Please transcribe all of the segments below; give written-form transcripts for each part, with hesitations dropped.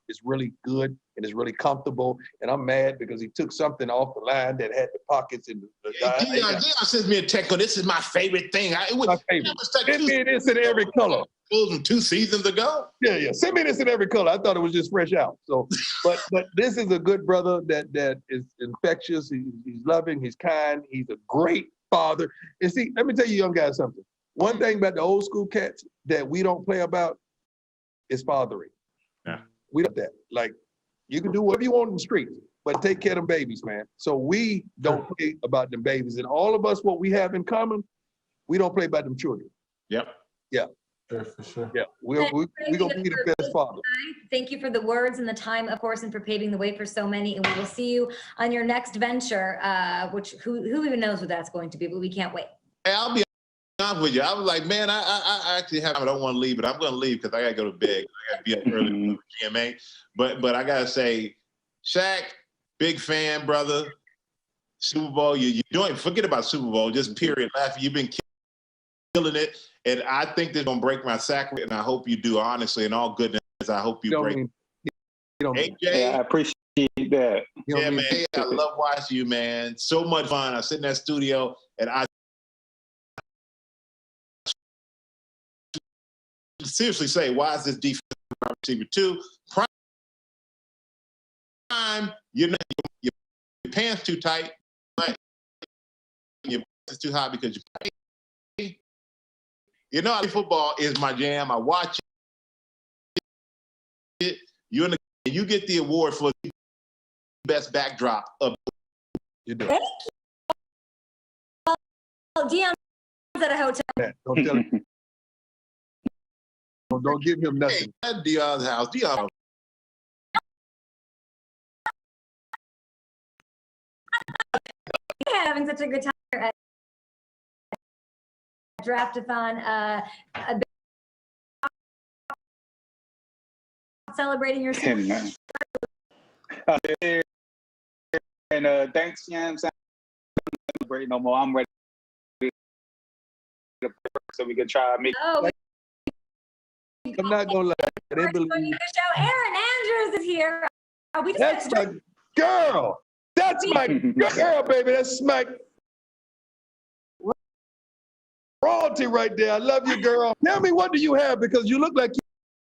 is really good and is really comfortable. And I'm mad because he took something off the line that had the pockets in the Dion sends me a text. This is my favorite thing. My favorite. Send me this in every color. From 2 seasons ago. Yeah. Send me this in every color. I thought it was just fresh out. So, but this is a good brother that is infectious. He's loving. He's kind. He's a great father. And see, let me tell you, young guys, something. One thing about the old school cats that we don't play about is fathering. Yeah. We don't that. Like, you can do whatever you want in the streets, but take care of them babies, man. So we don't play about them babies. And all of us, what we have in common, we don't play about them children. Yep. Yeah. Sure, for sure. Yeah, we're going to be the best father. Thank you for the words and the time, of course, and for paving the way for so many. And we will see you on your next venture, which who even knows what that's going to be, but we can't wait. Hey, I'll be honest with you. I was like, man, I actually I don't want to leave, but I'm going to leave because I got to go to bed. I got to be up early for GMA. But I got to say, Shaq, big fan, brother. Super Bowl, you're doing, forget about Super Bowl, just period. Laughing. You've been killing it. And I think they're going to break my sacrament, and I hope you do, honestly, in all goodness. I hope you break it. AJ, yeah, I appreciate that. Yeah, man, I love watching you, man. So much fun. I sit in that studio, and I seriously say, why is this defense receiver 2? Prime, your pants too tight, your pants too high because you play. You know, football is my jam. I watch it. You get the award for the best backdrop of. Thank you. Well, Dion's at a hotel. Don't tell him. Don't give him nothing. Hey, at Dion's house. Dion. Having such a good time here at Draftathon, celebrating your season. And thanks, you know what I'm saying? Celebrate no more. I'm ready to so we can try to make. Oh, I'm not gonna lie. They believe. The show. Aaron Andrews is here. We just That's my girl. That's my girl, baby. That's my royalty right there. I love you, girl. Tell me, what do you have? Because you look like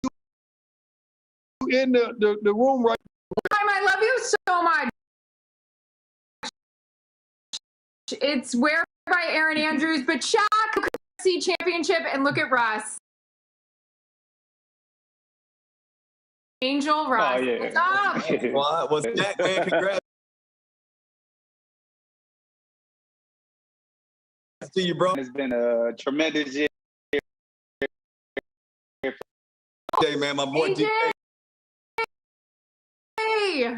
you in the room right now. I love you so much. It's Wear by Aaron Andrews, but Shaq, see championship, and look at Russ. Angel Russ. Oh, yeah. What's up? What's that, man? Congrats. To you, bro. It's been a tremendous year. Hey, man, my boy AJ. Hey.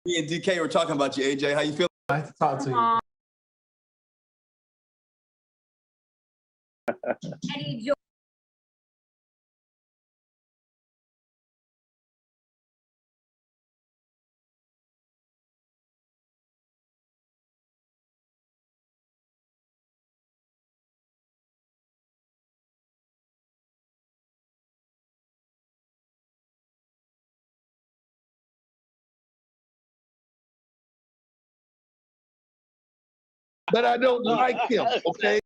Me and DK were talking about you, AJ. How you feeling? Nice to talk to you. Eddie George. But I don't like him, okay?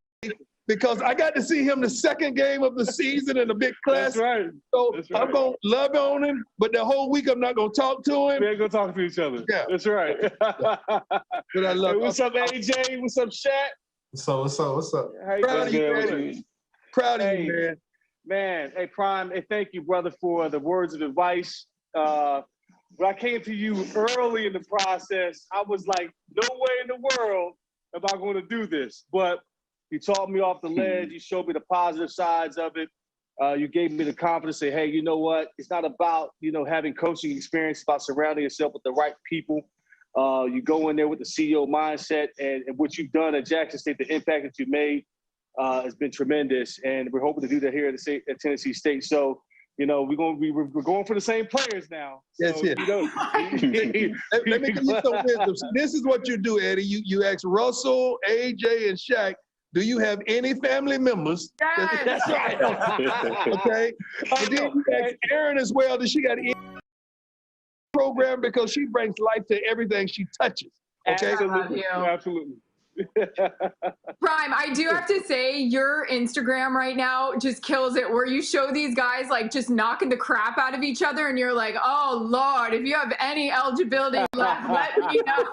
Because I got to see him the second game of the season in a big class. That's right. So That's right. I'm going to love on him, but the whole week I'm not going to talk to him. We ain't gonna talk to each other. Yeah. That's right. But I love Hey, what's up, AJ? What's up, Shaq? What's up? How you Proud of you, doing? man. Proud of you, man. Man, hey, Prime, hey, thank you, brother, for the words of advice. When I came to you early in the process, I was like, no way in the world am I going to do this. But you taught me off the ledge. You showed me the positive sides of it. You gave me the confidence to say, hey, you know what? It's not about, having coaching experience. It's about surrounding yourself with the right people. You go in there with the CEO mindset, and what you've done at Jackson State, the impact that you made has been tremendous. And we're hoping to do that here at Tennessee State. So, we're going for the same players now. That's so, it. Let me give you some wisdom. This is what you do, Eddie. You ask Russell, AJ, and Shaq, do you have any family members? Yes. That's right. Okay. And then you ask Erin as well, does she got any program? Because she brings life to everything she touches. Okay. Absolutely. I love you. Absolutely. Prime, I do have to say your Instagram right now just kills it, where you show these guys like just knocking the crap out of each other, and you're like, oh Lord, if you have any eligibility left, let me know.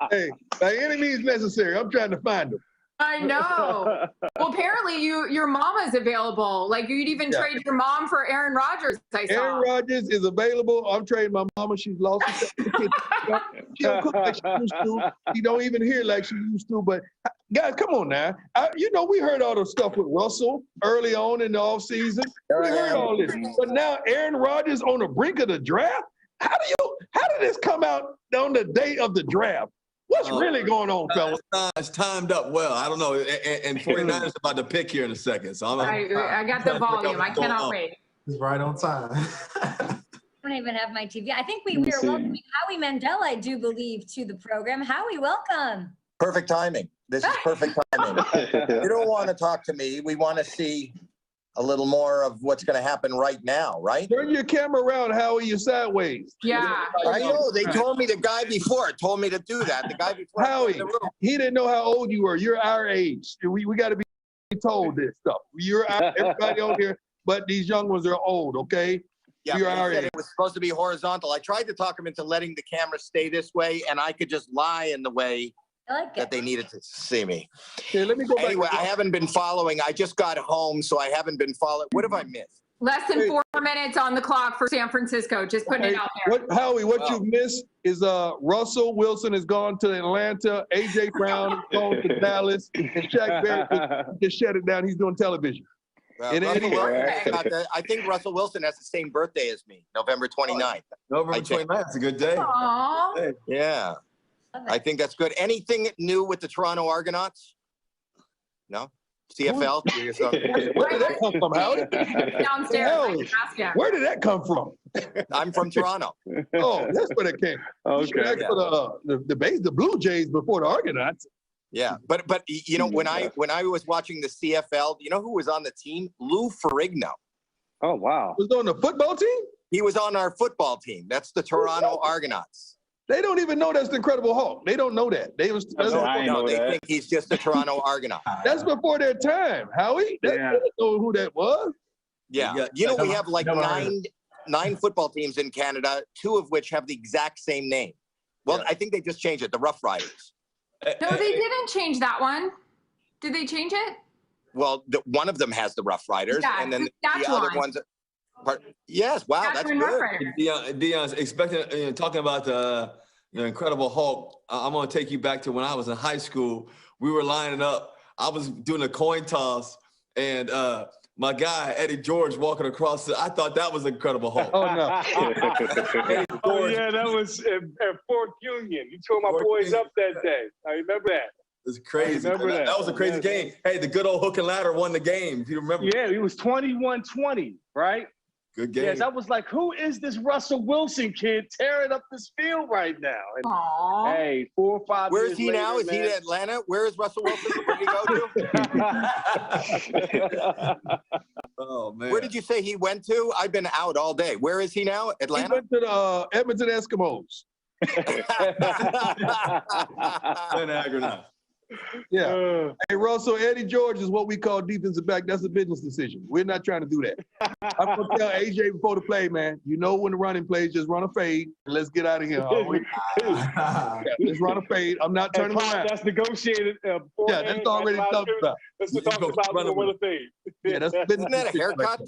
Hey, by any means necessary, I'm trying to find them. I know. Well, apparently your mama's available. Like you'd even trade your mom for Aaron Rodgers, I saw. Aaron Rodgers is available. I'm trading my mama. She's lost her. She don't cook like she used to. She don't even hear like she used to. But guys, come on now. We heard all the stuff with Russell early on in the offseason. We heard all this. But now Aaron Rodgers on the brink of the draft? How did this come out on the day of the draft? What's really going on, fellas? It's timed up well. I don't know. And 49ers about to pick here in a second. So I got the volume. I cannot wait. It's right on time. I don't even have my TV. I think we are welcoming Howie Mandel, I do believe, to the program. Howie, welcome. Perfect timing. This is perfect timing. You don't want to talk to me. We want to see a little more of what's going to happen right now, right? Turn your camera around, Howie. You're sideways. Yeah. I know. They told me the guy before told me to do that. The guy before. Howie, he didn't know how old you were. You're our age. We got to be told this stuff. Everybody on here, but these young ones are old, okay? Yeah, You're but he our said age. it was supposed to be horizontal. I tried to talk him into letting the camera stay this way, and I could just lie in the way I like that it. they needed to see me. Okay, let me go back. Anyway, I haven't been following. I just got home, so I haven't been following. What have I missed? Less than 4 minutes on the clock for San Francisco. Just putting it out there. Howie, what you've missed is Russell Wilson has gone to Atlanta, A.J. Brown has gone to Dallas, and Shaq Barrett just shut it down. He's doing television. I think Russell Wilson has the same birthday as me, November 29th. November 29th. It's a good day. Aww. Yeah, I think that's good. Anything new with the Toronto Argonauts? No? CFL? Where did that come from, Howie? Downstairs. I can ask him. Where did that come from? I'm from Toronto. Oh, that's where that came. You should ask for the Blue Jays before the Argonauts. Yeah, but you know, when I was watching the CFL, you know who was on the team? Lou Ferrigno. Oh, wow. Was on the football team? He was on our football team. That's the Toronto Argonauts. They don't even know that's the Incredible Hulk. They don't know that. They think he's just the Toronto Argonaut. That's before their time, Howie. They didn't know who that was. Yeah. You know, we have like nine football teams in Canada, 2 of which have the exact same name. Well, I think they just changed it, the Rough Riders. No, they didn't change that one. Did they change it? Well, one of them has the Rough Riders, and then the other ones. Yes, wow, that's good. Deion's expecting, talking about the Incredible Hulk. I'm going to take you back to when I was in high school. We were lining up. I was doing a coin toss, and my guy, Eddie George, walking across. I thought that was Incredible Hulk. Oh, no. Oh, yeah, that was at Fort Union. You tore my boys up that day. I remember that. It's crazy. I remember that. That was a crazy game. Hey, the good old hook and ladder won the game, if you remember. Yeah, it was 21-20, right? Good game. Yes, I was like, who is this Russell Wilson kid tearing up this field right now? And, Aww. hey, 4 or 5 Where years is he now? Is he in Atlanta? Where is Russell Wilson? Where did he go to? Oh, man. Where did you say he went to? I've been out all day. Where is he now? He Atlanta? went to the Edmonton Eskimos. Yeah. Hey, Russell, Eddie George is what we call defensive back. That's a business decision. We're not trying to do that. I'm going to tell AJ before the play, man, you know when the running plays, just run a fade. And let's get out of here. Let's run a fade. I'm not turning around. That's negotiated. Yeah, that's already talked about. Let's talk about the fade. Yeah, that's business. Isn't that a haircut?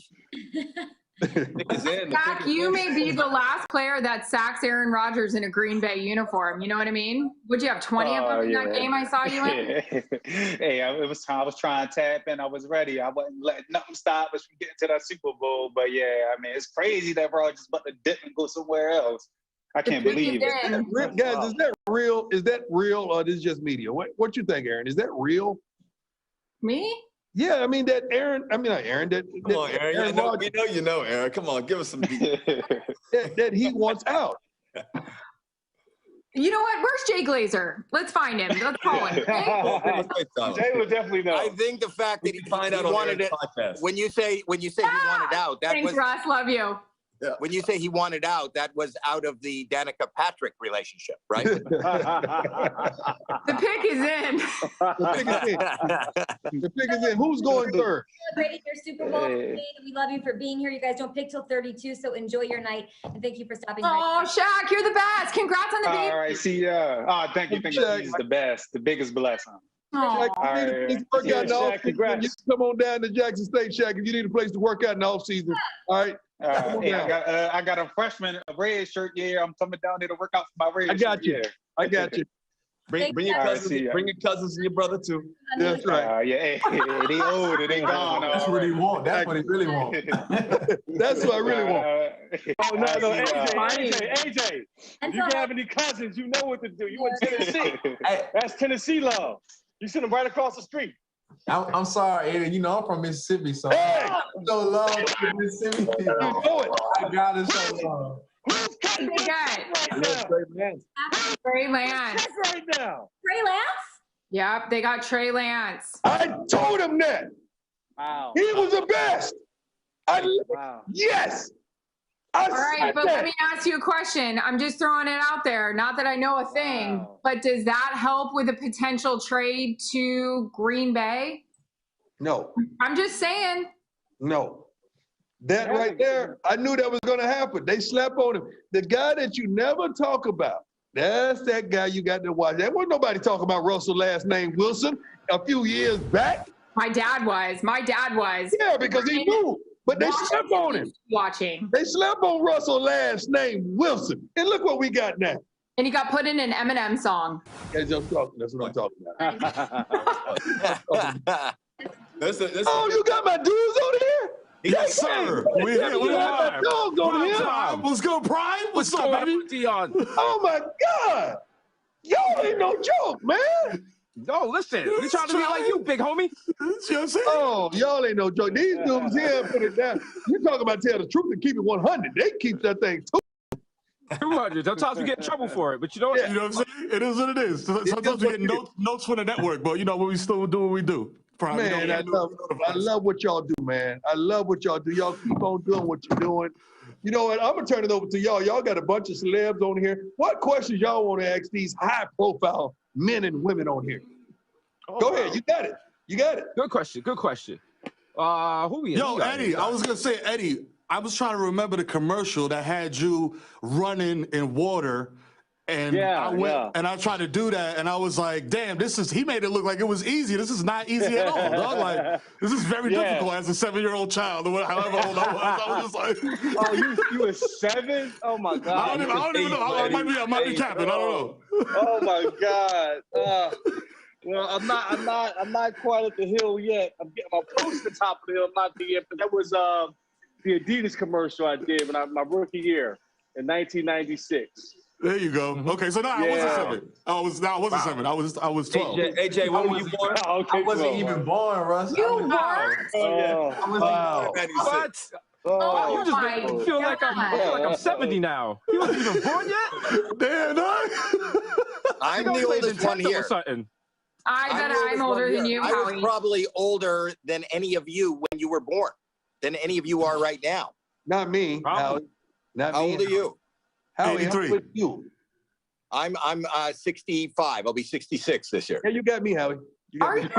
Zach, you may be the last player that sacks Aaron Rodgers in a Green Bay uniform. You know what I mean? Would you have 20 of them in that game I saw you in? Hey, it was time. I was trying to tap in. I was ready. I wasn't letting nothing stop us from getting to that Super Bowl. But yeah, I mean, it's crazy that Rodgers about to dip and go somewhere else. I can't believe it. Guys, is that real? Is that real, or is this just media? What you think, Aaron? Is that real? Me? Yeah, I mean that Aaron. I mean not Aaron. Come on, Aaron. We know you know, Aaron. Come on, give us some. that he wants out. You know what? Where's Jay Glazer? Let's find him. Let's call him. Jay would definitely know. I think the fact that he Find out on wanted the it. podcast. When you say he wanted out, that Thanks, was Russ. Love you. when you say he wanted out, that was out of the Danica Patrick relationship, right? The pick is in. The pick is in. The pick is in. Who's going third? Celebrating your Super Bowl. We love you for being here. You guys don't pick till 32, so enjoy your night. And thank you for stopping by. Oh, Shaq, you're the best. Congrats on the baby. All right, see ya. Oh, thank you. He's the best, the biggest blessing. Shaq, Aw. you need a place to work out in the Shaq, off-season. congrats. You can come on down to Jackson State, Shaq, if you need a place to work out in the off-season. All right? Hey, I got a freshman, a red shirt. Yeah, I'm coming down there to work out for my red I got you. shirt. I got you. Bring your All right, cousins, see ya. bring your cousins and your brother too. That's right. Yeah, hey, they old, they gone. That's what he want. That's what he really want. That's what I really want. Oh, no, Funny. AJ. And If you so, have any cousins, you know what to do. You in Tennessee. That's Tennessee love. You send them right across the street. I'm sorry, Eddie. You know I'm from Mississippi, so Hey! I show love to Mississippi. You know it. I gotta show love. Who's cutting They got right now? Trey Lance. Cut right now. Trey Lance? Yep, they got Trey Lance. I told him that. Wow. He was the best. Wow. Yes. I All right, said but that. let me ask you a question. I'm just throwing it out there. Not that I know a thing, Wow. but does that help with a potential trade to Green Bay? No, I'm just saying. no. That right there, I knew that was going to happen. They slept on him. The guy that you never talk about, that's that guy you got to watch. There wasn't nobody talking about Russell last name Wilson a few years back. My dad was. Yeah, because he knew. But they slept on him. Watching. They slept on Russell last name Wilson. And look what we got now. And he got put in an Eminem song. That's what I'm talking about. Listen, Oh, you got my dudes on here? Yes, sir. We're here. You We're got my live. dogs on here? Prime. What's good, Prime? What's up, baby? Dion? Oh my God. Y'all ain't no joke, man. No, listen. We trying to be like you, big homie. Oh, y'all ain't no joke. These dudes here put it down. You talking about tell the truth and keep it 100. They keep that thing too. 200. Sometimes we get in trouble for it, but you know what? Yeah. You know what I'm saying? It is what it is. Sometimes we get notes from the network, but you know, we still do what we do. Prime, you Man, know, I love what y'all do, man. I love what y'all do. Y'all keep on doing what you're doing. You know what? I'm gonna turn it over to y'all. Y'all got a bunch of celebs on here. What questions y'all want to ask these high-profile men and women on here? Oh, Go ahead. You got it. You got it. Good question. Good question. Who we? Yo, Eddie, I was gonna say, Eddie, I was trying to remember the commercial that had you running in water. And I went and I tried to do that, and I was like, "Damn, he made it look like it was easy. This is not easy at all, dog. Like, this is very difficult as a 7-year-old child, or however old I was. I was just like, Oh, you were 7? Oh my God. I don't even know. I might be capping. I don't know. Oh my God. Well, I'm not quite at the hill yet. I'm getting my close to the top of the hill. I'm not there yet, but that was the Adidas commercial I did when my rookie year in 1996. There you go. Okay, so now I wasn't 7. I wasn't 7. I was 12. AJ, when were you born? I wasn't even born, Russ. You weren't? Wow. What? Oh, You just feel like I'm 70 now. He wasn't even born yet. Damn, dog. I'm the oldest one here. I bet I'm older than you, I was Howie. probably older than any of you when you were born, than any of you are right now. Not me, Howie. Not How me. old are you? Howie, how 83. old are you? I'm 65. I'll be 66 this year. Yeah, you got me, Howie. You got Are me. you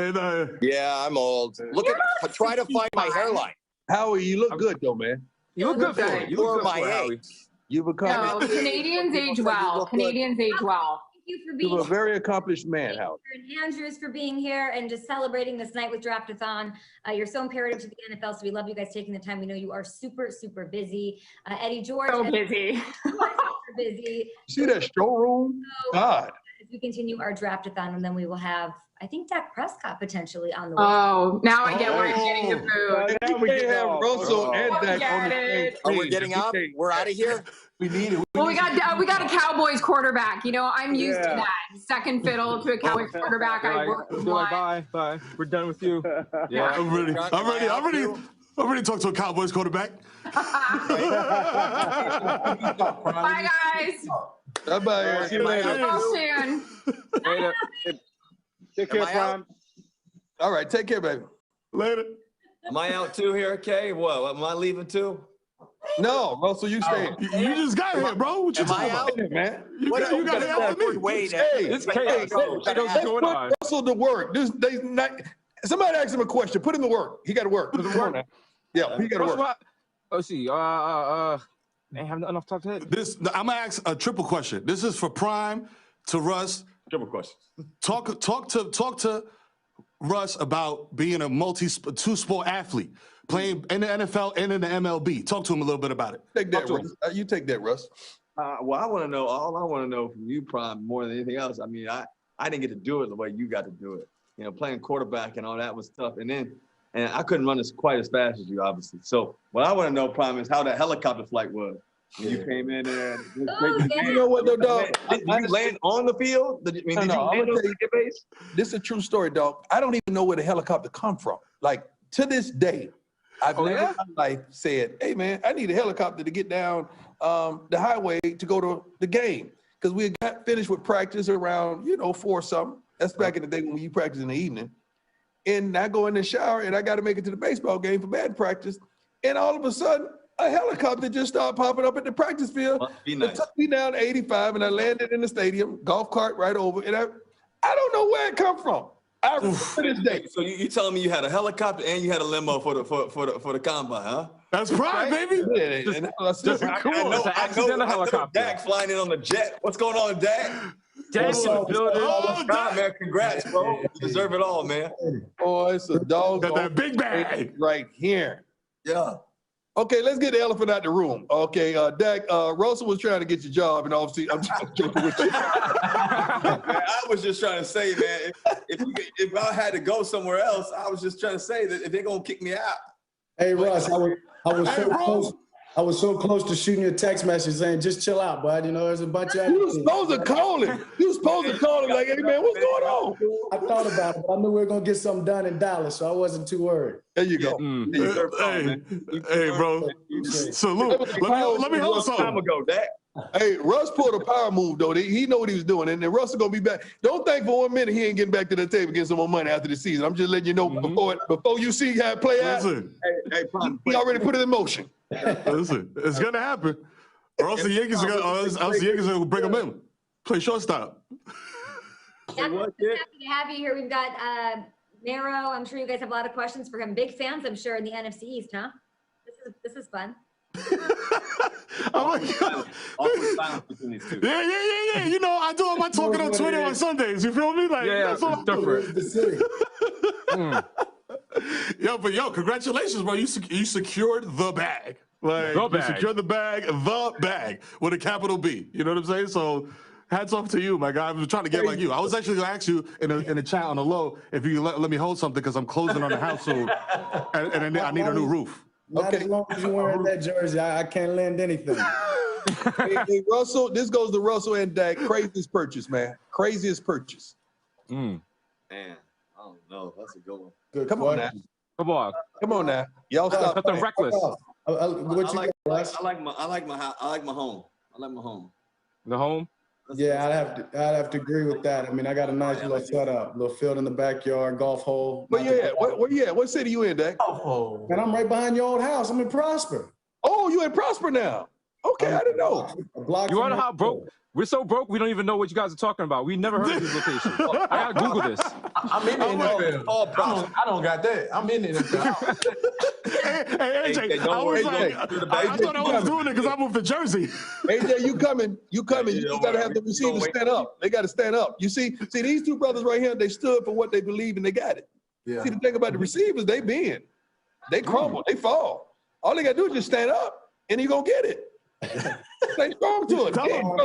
really? And, Yeah, I'm old. Look at try to find my hairline. Howie, you look good though, man. You look good for it. You You're look good my for it, Howie. age. You become No, Canadians age well. Canadians age well. Thank you for you're being a very accomplished man, Thank Howie. you, and Andrews for being here and just celebrating this night with Draftathon. You're so imperative to the NFL, so we love you guys taking the time. We know you are super, super busy. Eddie George, So busy. super busy. See that showroom? God. As we continue our Draftathon, and then we will have, I think, Dak Prescott potentially on the way. Oh, now I get where you're getting the food. If we can't have Russell and Oh, Dak on the get same it. Oh, we're stage, getting if we up. can't- We're out of here. We need it. Well, we got a Cowboys quarterback. You know, I'm used to Yeah. that. Second fiddle to a Cowboys quarterback. I Right. work with They're like, one. bye. We're done with you. Yeah. I'm ready to talk to a Cowboys quarterback. Bye, guys. Bye-bye. See you later. Talk soon. Later. Take care, Am I out? Prime. All right, take care, baby. Later. Am I out too here, Kay? What? Am I leaving too? No, Russell, you stay. You just got here, bro. What you Am I talking about? out? Man. You What got, you got here after me. Wait, Hey, It's hey, chaos. bro, What let's going put on? Russell to work. Somebody asked him a question. Put him to work. He got to work. Come on now. Yeah, he got to What's work. what? Let's see. Ain't have nothing off the top of the head. I'm gonna ask a triple question. This is for Prime to Russ. Triple question. Talk to Russ about being a two-sport athlete, playing in the NFL and in the MLB. Talk to him a little bit about it. Take that, Russ. You take that, Russ. Well, I want to know. All I want to know from you, Prime, more than anything else. I mean, I didn't get to do it the way you got to do it. You know, playing quarterback and all that was tough. And I couldn't run quite as fast as you, obviously. So what I want to know, Prime, is how that helicopter flight was. When you came in there. You know what, though, dog? Did you land on the field? Did you land on the base? This is a true story, dog. I don't even know where the helicopter come from. Like, to this day, I've never in my life said, hey, man, I need a helicopter to get down the highway to go to the game. Because we got finished with practice around, 4 something. That's back in the day when you practice in the evening. And I go in the shower and I got to make it to the baseball game for bad practice. And all of a sudden, a helicopter just started popping up at the practice field. Must be nice. It took me down to 85 and I landed in the stadium, golf cart right over. And I don't know where it come from. To this day. So you telling me you had a helicopter and you had a limo for the combine, huh? That's Prime, baby. Yeah, and that's Just cool. It's an accidental helicopter. Dak flying in on the jet. What's going on, Dak? Dak's in the building. Prime, man, congrats, bro. You deserve it all, man. Oh, it's a dog. Got that big bag right here. Yeah. Okay, let's get the elephant out the room. Okay, Dak, Russell was trying to get your job, and obviously I'm just joking with you. Man, I was just trying to say, man, if I had to go somewhere else, I was just trying to say that if they're gonna kick me out. Hey Russ, I was so close to shooting you a text message saying, just chill out, bud. There's a bunch of You were supposed to call him. You were supposed to call him like, hey man, what's going on? I thought about it, but I knew we were gonna get something done in Dallas, so I wasn't too worried. There you go. Hey, bro. Salute. Let me hold something. Time ago, Dak. Hey, Russ pulled a power move though. He know what he was doing, and then Russ is gonna be back. Don't think for 1 minute he ain't getting back to the table getting some more money after the season. I'm just letting you know before you see how it play out. Listen, he already put it in motion. Listen, it's gonna happen. Or else the Yankees are gonna bring him in. Play shortstop. Happy to have you here. We've got Nero. I'm sure you guys have a lot of questions for him. Big fans, I'm sure, in the NFC East, huh? This is fun. Oh my God. Yeah. I do all my talking on Twitter on Sundays. You feel me? Like, that's all I'm doing. Yo, congratulations, bro. You secured the bag. Like, you secured the bag with a capital B. You know what I'm saying? So hats off to you, my guy. I was trying to get like you. I was actually gonna ask you in the chat on the low if you could let me hold something because I'm closing on the house soon, and I need a new roof. Not as long as you're wearing that jersey, I can't lend anything. Hey, Russell, this goes to Russell and Dak. Craziest purchase, man. Craziest purchase. Man, I don't know. That's a good one. Good Come on now. Come on. Come on now. Y'all stop. Something reckless. I like my home. I like my home. The home? Yeah, I'd have to agree with that. I mean, I got a nice little setup, little field in the backyard, golf hole. But yeah, where you at? What city you in, Dak? Oh, and I'm right behind your old house. I'm in Prosper. Oh, you in Prosper now? Okay, I didn't know. You want to know how broke? We're so broke, we don't even know what you guys are talking about. We never heard of this location. I gotta Google this. I'm in it. I don't got that. I'm in it. Hey, AJ, I thought I was doing it because I moved to Jersey. AJ, you coming. You just got to have the receivers stand up. They got to stand up. You see these two brothers right here, they stood for what they believe and they got it. Yeah. See, the thing about the receivers, they bend. They crumble. They fall. All they got to do is just stand up and you're going to get it. Stay strong to it. Tell him.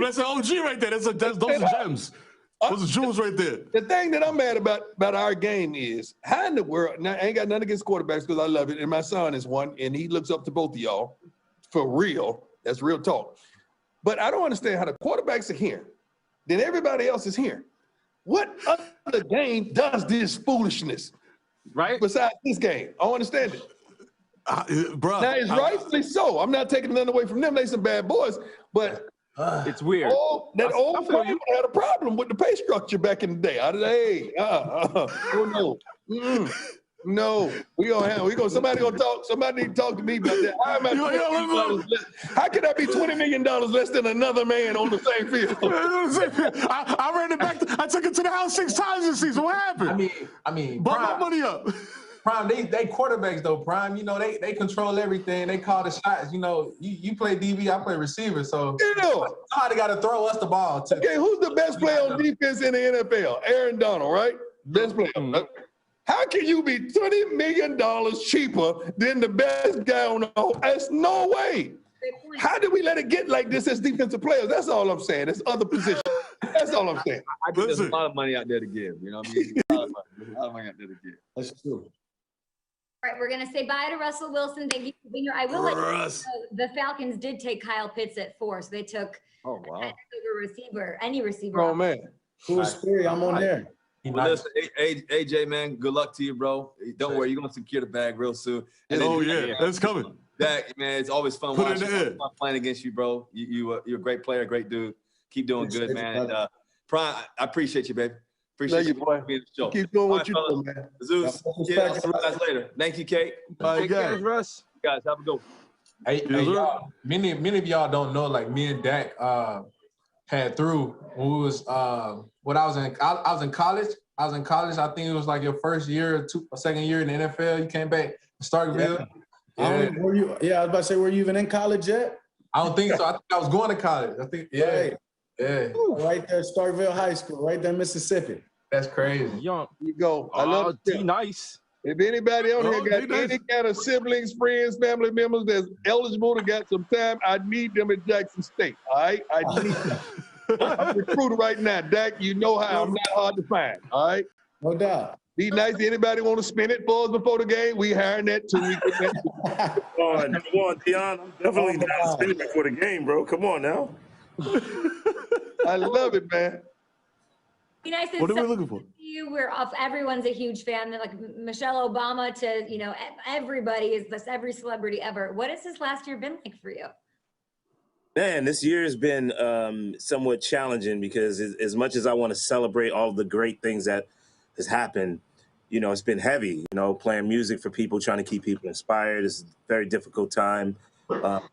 That's an OG right there. Those are gems. Those are jewels right there. The thing that I'm mad about our game is how in the world. Now, I ain't got nothing against quarterbacks because I love it, and my son is one, and he looks up to both of y'all for real. That's real talk. But I don't understand how the quarterbacks are here, then everybody else is here. What other game does this foolishness? Right. Besides this game, I don't understand it. Bro, now it's rightfully so. I'm not taking nothing away from them. They some bad boys, but It's weird. Oh, that old Cleveland had a problem with the pay structure back in the day. Oh no. No, somebody gonna talk. Somebody need to talk to me about that. How can I be $20 million less than another man on the same field? I ran it back. I took it to the house 6 times this season. What happened? I mean, bump my money up. Prime, they quarterbacks though. Prime, you know, they control everything. They call the shots. You know, you play DB, I play receiver. So somebody got to throw us the ball. Okay, who's the best player on defense in the NFL? Aaron Donald, right? Best player. How can you be $20 million cheaper than the best guy on the whole? That's no way. How did we let it get like this as defensive players? That's all I'm saying. It's other positions. That's all I'm saying. I think there's a lot of money out there to give. You know what I mean? A lot of money out there to give. That's true. All right, we're going to say bye to Russell Wilson. Thank you for being here. I will let you know the Falcons did take Kyle Pitts at 4, so they took any receiver. Oh, man. Who's scary? I'm on there. Well, listen, AJ, man, good luck to you, bro. Don't worry, you're gonna secure the bag real soon. And that's coming. Dak, man, it's always fun watching fun playing against you, bro. You're a great player, great dude. Keep doing good, man. And Prime, I appreciate you, baby. Appreciate you being on the show. Keep doing what you're doing, man. Zeus, I'll see you guys later. Thank you, Kate. Take care, Russ. Guys, have a good one. Hey, y'all, many of y'all don't know, like me and Dak had through when we was when I was in college. I think it was like your first year or second year in the NFL. You came back to Starkville. I was about to say, were you even in college yet? I don't think so. I think I was going to college. I think, yeah. Right there, Starkville High School, right there, Mississippi. That's crazy. Young. You go. I love it. Nice. If anybody on here got any kind of siblings, friends, family members that's eligible to get some time, I need them at Jackson State. All right? I need them. I'm recruiting right now. Dak, you know how I'm not hard to find. All right? No doubt. Be nice. Anybody want to spin it for us before the game? We hiring that too. Come on, Deion. I'm definitely not spinning before the game, bro. Come on now. I love it, man. Be nice. What are we looking for? Everyone's a huge fan. Like Michelle Obama to, everybody is this, every celebrity ever. What has this last year been like for you? Man, this year has been somewhat challenging because as much as I want to celebrate all the great things that has happened, it's been heavy, playing music for people, trying to keep people inspired. It's a very difficult time. But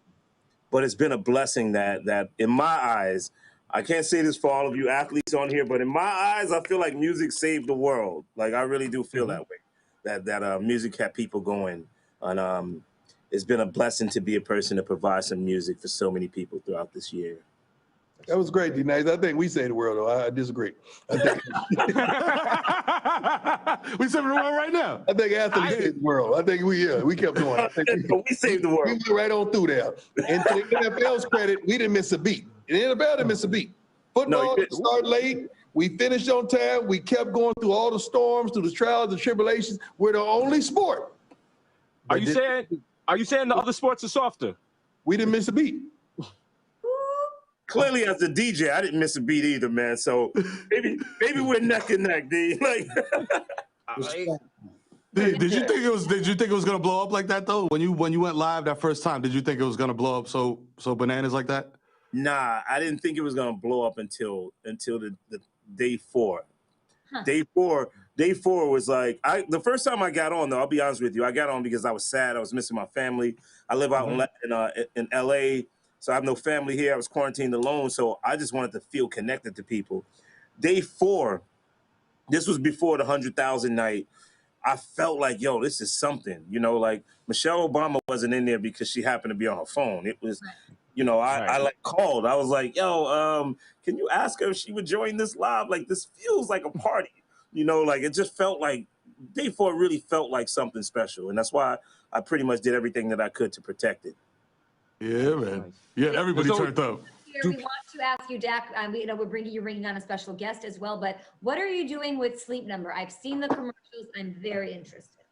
it's been a blessing that in my eyes, I can't say this for all of you athletes on here, but in my eyes, I feel like music saved the world. Like, I really do feel that way, that music kept people going. And it's been a blessing to be a person to provide some music for so many people throughout this year. That was great, D-Nice. I think we saved the world, though. I disagree. We saving the world right now. I think athletes saved the world. I think we kept going. I think we saved the world. We went right on through there. And to the NFL's credit, we didn't miss a beat. The NFL didn't miss a beat. Football started late. We finished on time. We kept going through all the storms, through the trials and tribulations. We're the only sport. Are you saying the other sports are softer? We didn't miss a beat. Clearly, as a DJ, I didn't miss a beat either, man. So maybe we're neck and neck, D. Like, did you think it was gonna blow up like that though? When you went live that first time, did you think it was gonna blow up so bananas like that? Nah, I didn't think it was gonna blow up until the day 4. Huh. Day four was like the first time I got on though. I'll be honest with you, I got on because I was sad. I was missing my family. I live out in LA. So I have no family here. I was quarantined alone. So I just wanted to feel connected to people. Day 4, this was before the 100,000 night. I felt like, yo, this is something. Like Michelle Obama wasn't in there because she happened to be on her phone. It was, I like called. I was like, yo, can you ask her if she would join this live? Like, this feels like a party. Like it just felt like Day 4 really felt like something special. And that's why I pretty much did everything that I could to protect it. Yeah, man. Yeah, everybody turned up. We want to ask you, Dak, we're bringing on a special guest as well, but what are you doing with Sleep Number? I've seen the commercials. I'm very interested.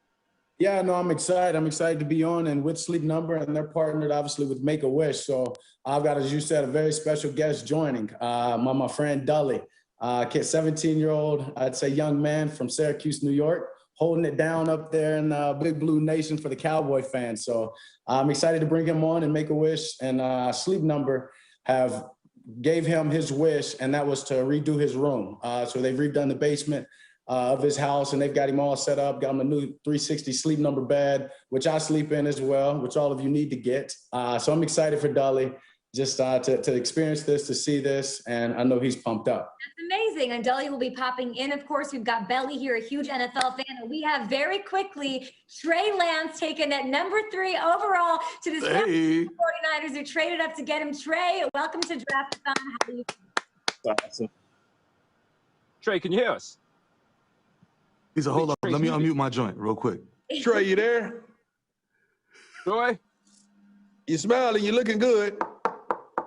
Yeah, no, I'm excited. I'm excited to be on and with Sleep Number, and they're partnered obviously with Make-A-Wish. So I've got, as you said, a very special guest joining, my friend Dully, 17-year-old, I'd say young man from Syracuse, New York, holding it down up there in Big Blue Nation for the Cowboy fans. So I'm excited to bring him on, and Make-A-Wish and Sleep Number have gave him his wish, and that was to redo his room. So they've redone the basement of his house, and they've got him all set up, got him a new 360 sleep number bed, which I sleep in as well, which all of you need to get. So I'm excited for Dully just to experience this, to see this, and I know he's pumped up. That's amazing. And Dully will be popping in. Of course, we've got Belly here, a huge NFL fan. And we have very quickly Trey Lance taken at number 3 overall to the 49ers who traded up to get him. Trey, welcome to Draft-A-Thon. How do you feel? Awesome. Trey, can you hear us? He's a hold up. Let me unmute my joint real quick. Trey, you there? Troy? You smiling, you looking good.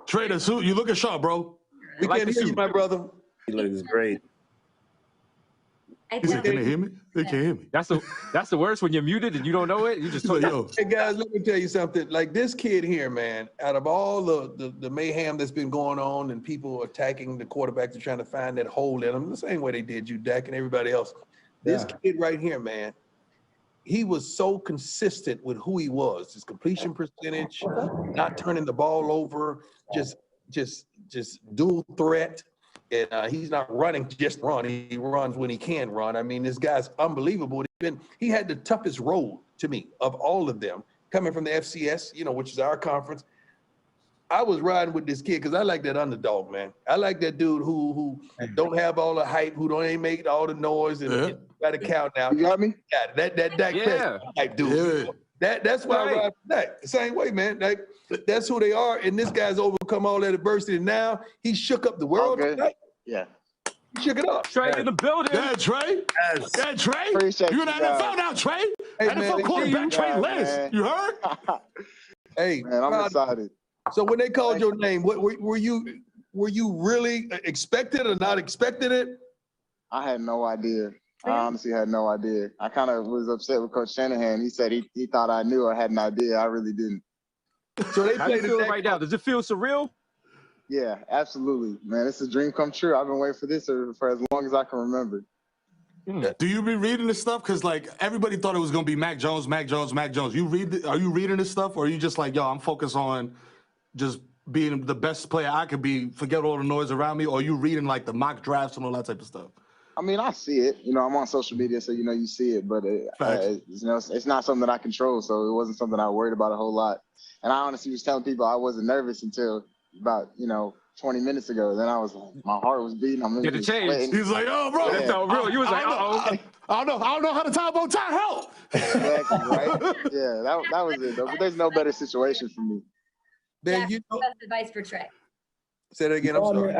Trey, you looking sharp, bro. We can't hear you, my brother. He looks great. He said, can they hear me? They can't hear me. That's the worst when you're muted and you don't know it. You just like, yo. Hey guys, let me tell you something. Like this kid here, man, out of all the mayhem that's been going on and people attacking the quarterbacks and trying to find that hole in them, the same way they did you, Dak, and everybody else. This kid right here, man, he was so consistent with who he was. His completion percentage, not turning the ball over, just dual threat. And he's not running just run. He runs when he can run. I mean, this guy's unbelievable. He had the toughest road to me of all of them, coming from the FCS, which is our conference. I was riding with this kid because I like that underdog, man. I like that dude who don't have all the hype, who ain't make all the noise and got to count now. You got me? Yeah, that Dak Prescott type dude. Yeah. That's why I ride for Dak. The same way, man. Like, that's who they are. And this guy's overcome all that adversity. Now he shook up the world tonight. Yeah. He shook it up. Trey in the building. Yeah, Trey. Yes. Yeah, Trey. Appreciate You're in the you guys. NFL now, Trey. Hey, NFL man, quarterback Trey Lance. man. You heard? Hey, Man, I'm excited. So when they called your name, what were you really expected or not expecting it? I had no idea. I honestly had no idea. I kind of was upset with Coach Shanahan. He said he thought I knew. I had an idea. I really didn't. So they How do you played feel it right now? Does it feel surreal? Yeah, absolutely, man. It's a dream come true. I've been waiting for this for as long as I can remember. Do you be reading this stuff? Because like everybody thought it was gonna be Mac Jones. Are you reading this stuff, or are you just like, yo, I'm focused on just being the best player I could be, forget all the noise around me, or are you reading like the mock drafts and all that type of stuff? I mean, I see it. I'm on social media, so you see it. But it's not something that I control, so it wasn't something I worried about a whole lot. And I honestly was telling people I wasn't nervous until about 20 minutes ago. Then I was like, my heart was beating. I'm Get a change. He's like, oh, bro. That's so real. You was like, I don't know how to tie a bow tie. Help. Exactly, right? Yeah, that was it, though. But there's no better situation for me. Then best advice for Trey. Say that again. I'm sorry.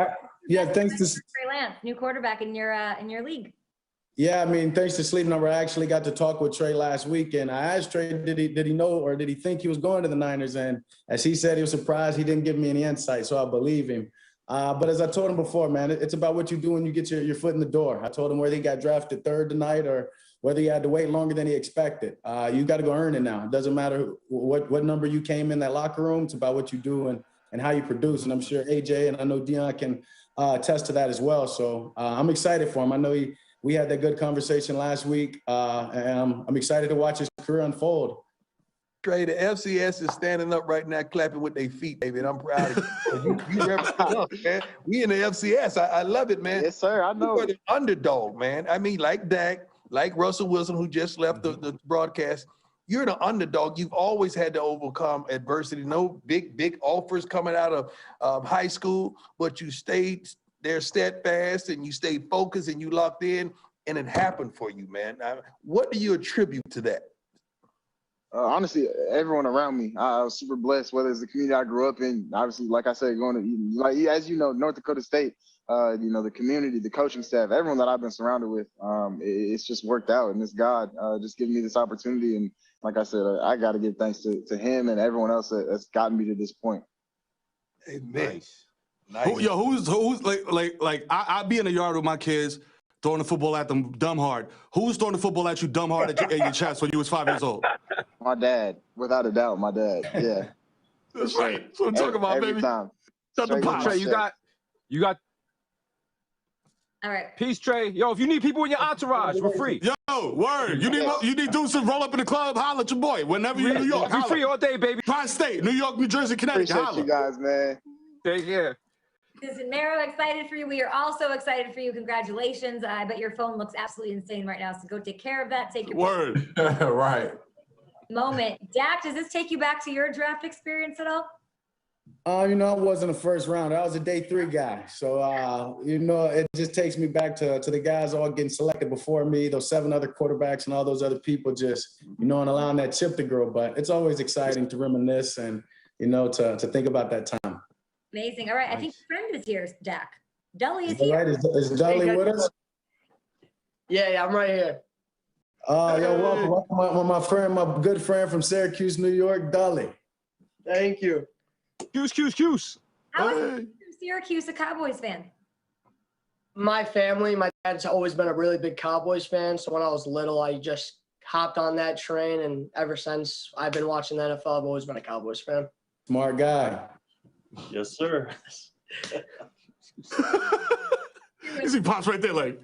Thanks to Trey Lance, new quarterback in your league. Yeah, I mean, thanks to Sleep Number, I actually got to talk with Trey last week, and I asked Trey, did he know or did he think he was going to the Niners? And as he said, he was surprised. He didn't give me any insight, so I believe him. But as I told him before, man, it's about what you do when you get your foot in the door. I told him whether he got drafted 3rd tonight or whether he had to wait longer than he expected. You got to go earn it now. It doesn't matter what number you came in that locker room. It's about what you do and how you produce. And I'm sure AJ and I know Dion can attest to that as well. So I'm excited for him. I know we had that good conversation last week, and I'm excited to watch his career unfold. Trey, the FCS is standing up right now, clapping with their feet, baby, and I'm proud of you. You represent us, man. We in the FCS. I love it, man. Yes, sir. I know. You're the underdog, man. I mean, like Dak, like Russell Wilson, who just left the broadcast. You're the underdog. You've always had to overcome adversity. No big offers coming out of high school, but you stayed there steadfast and you stayed focused and you locked in, and it happened for you, man. What do you attribute to that? Honestly, everyone around me. I was super blessed, whether it's the community I grew up in. Obviously, like I said, as you know, North Dakota State, the community, the coaching staff, everyone that I've been surrounded with, it's just worked out. And it's God just giving me this opportunity. And like I said, I got to give thanks to him and everyone else that's gotten me to this point. Amen. Nice. Who's like I be in the yard with my kids throwing the football at them dumb hard. Who's throwing the football at you dumb hard at your chest when you was 5 years old? My dad, without a doubt, my dad. Yeah. That's right. That's what I'm talking about, every baby. Time. Shut the pop. Trey, you got. All right. Peace, Trey. Yo, if you need people in your entourage, we're free. Yo, word. You need dudes to roll up in the club, holler at your boy. Whenever you're in New York, we free all day, baby. Tri-State, New York, New Jersey, Connecticut. Appreciate you guys, man. Take care. Listen, Mero, excited for you. We are also excited for you. Congratulations. I bet your phone looks absolutely insane right now. So go take care of that. Take your Word. Right. moment. Dak, does this take you back to your draft experience at all? You know, I wasn't a first round. I was a day 3 guy. So, you know, it just takes me back to the guys all getting selected before me, those 7 other quarterbacks and all those other people just, you know, and allowing that chip to grow. But it's always exciting to reminisce and, you know, to think about that time. Amazing. All right. I think your friend is here, Dak. Dully is All here. right. Is Dully with us? Yeah, I'm right here. Yo, welcome my friend, my good friend from Syracuse, New York, Dully. Thank you. Cuse. How is it from Syracuse a Cowboys fan? My family, my dad's always been a really big Cowboys fan. So when I was little, I just hopped on that train. And ever since I've been watching the NFL, I've always been a Cowboys fan. Smart guy. Yes, sir. You see Pops right there, like.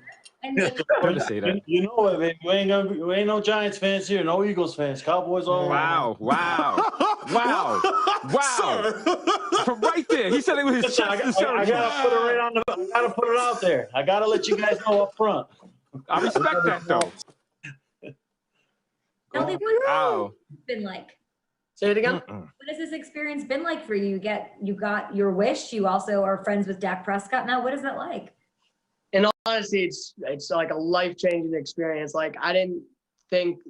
Say that. You know it, baby. We ain't no Giants fans here, no Eagles fans. Cowboys all Wow. From right there. He said it with his chest. I gotta put it right on I gotta put it out there. I gotta let you guys know up front. I respect that though. Dully, what has it been like? Say it again. What has this experience been like for you? You got your wish. You also are friends with Dak Prescott now. What is that like? In all honesty, it's like a life-changing experience. Like I didn't think